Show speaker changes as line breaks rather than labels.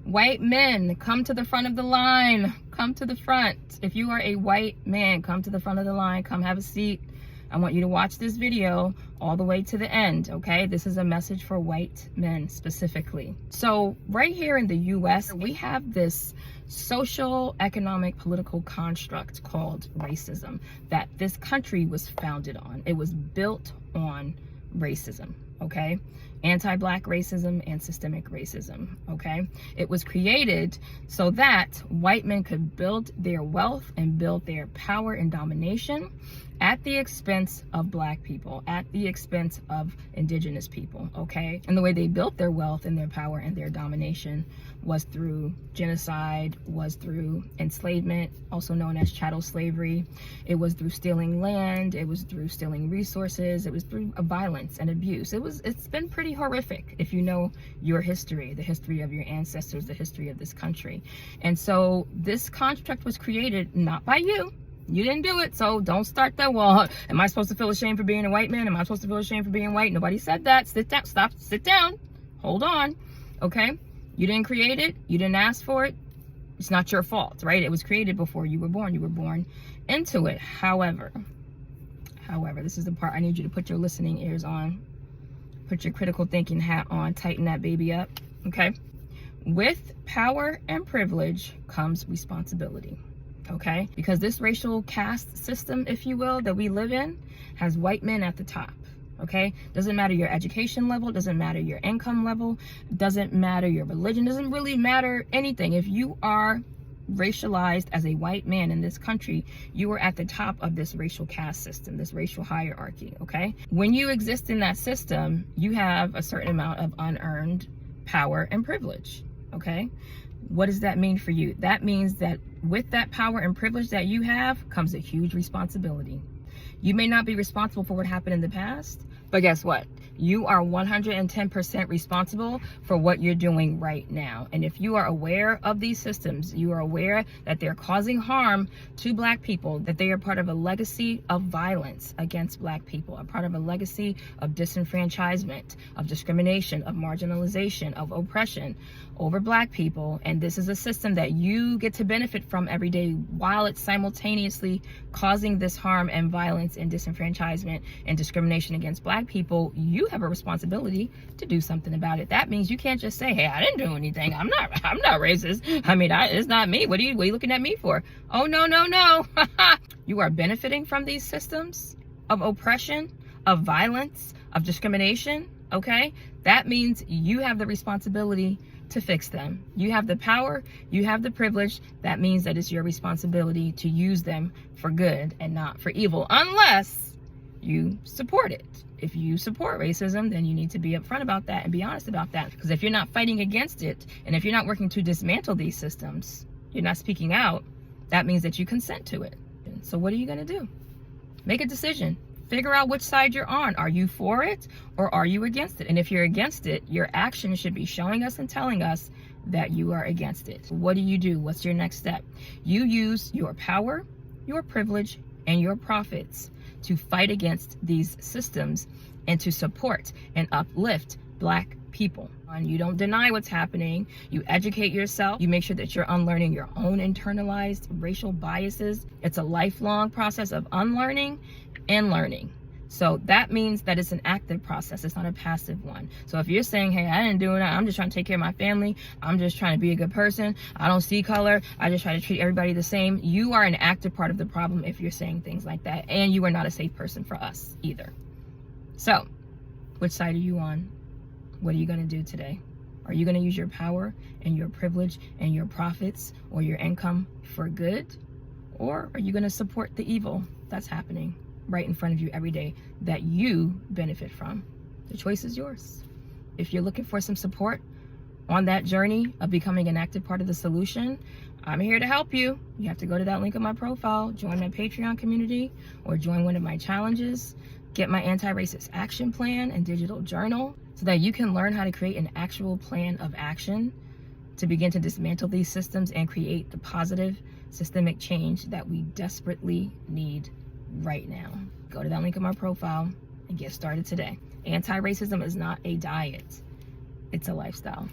White men, come to the front of the line. Come to the front. If you are a white man, come to the front of the line. Come have a seat. I want you to watch this video all the way to the end, okay? This is a message for white men specifically. So right here in the US, we have this social, economic, political construct called racism that this country was founded on. It was built on racism, okay? Anti-Black racism and systemic racism, okay? It was created so that white men could build their wealth and build their power and domination at the expense of Black people, at the expense of Indigenous people, okay? And the way they built their wealth and their power and their domination was through genocide, was through enslavement, also known as chattel slavery. It was through stealing land, it was through stealing resources, it was through violence and abuse. It's been pretty horrific if you know your history, the history of your ancestors, the history of this country. And so this construct was created not by you. You didn't do it, so don't start that wall. Am I supposed to feel ashamed for being a white man? Am I supposed to feel ashamed for being white? Nobody said that. Sit down. Stop. Sit down. Hold on. Okay? You didn't create it. You didn't ask for it. It's not your fault, right? It was created before you were born. You were born into it. However, this is the part I need you to put your listening ears on. Put your critical thinking hat on. Tighten that baby up. Okay? With power and privilege comes responsibility. Okay, because this racial caste system, if you will, that we live in has white men at the top. Okay, doesn't matter your education level, doesn't matter your income level, doesn't matter your religion, doesn't really matter anything. If you are racialized as a white man in this country, you are at the top of this racial caste system, this racial hierarchy. Okay, when you exist in that system, you have a certain amount of unearned power and privilege. Okay, what does that mean for you? That means that with that power and privilege that you have comes a huge responsibility. You may not be responsible for what happened in the past, but guess what? You are 110% responsible for what you're doing right now. And if you are aware of these systems, you are aware that they're causing harm to Black people, that they are part of a legacy of violence against Black people, a part of a legacy of disenfranchisement, of discrimination, of marginalization, of oppression over Black people. And this is a system that you get to benefit from every day while it's simultaneously causing this harm and violence and disenfranchisement and discrimination against Black people. You have a responsibility to do something about it. That means you can't just say, hey, I didn't do anything. I'm not racist. I mean, it's not me. What are you looking at me for? Oh, no. You are benefiting from these systems of oppression, of violence, of discrimination. Okay. That means you have the responsibility to fix them. You have the power, you have the privilege. That means that it's your responsibility to use them for good and not for evil, unless you support it. If you support racism, then you need to be upfront about that and be honest about that. Because if you're not fighting against it, and if you're not working to dismantle these systems, you're not speaking out, that means that you consent to it. So what are you going to do? Make a decision. Figure out which side you're on. Are you for it or are you against it? And if you're against it, your action should be showing us and telling us that you are against it. What do you do? What's your next step? You use your power, your privilege, and your profits to fight against these systems and to support and uplift Black people. And you don't deny what's happening. You educate yourself. You make sure that you're unlearning your own internalized racial biases. It's a lifelong process of unlearning and learning. So that means that it's an active process. It's not a passive one. So if you're saying, hey, I didn't do it, I'm just trying to take care of my family, I'm just trying to be a good person, I don't see color, I just try to treat everybody the same, you are an active part of the problem if you're saying things like that. And you are not a safe person for us either. So which side are you on? What are you going to do today? Are you going to use your power and your privilege and your profits or your income for good? Or are you going to support the evil that's happening right in front of you every day that you benefit from? The choice is yours. If you're looking for some support on that journey of becoming an active part of the solution, I'm here to help you. You have to go to that link in my profile, join my Patreon community, or join one of my challenges. Get my anti-racist action plan and digital journal so that you can learn how to create an actual plan of action to begin to dismantle these systems and create the positive systemic change that we desperately need right now. Go to that link in my profile and get started today. Anti-racism is not a diet, it's a lifestyle.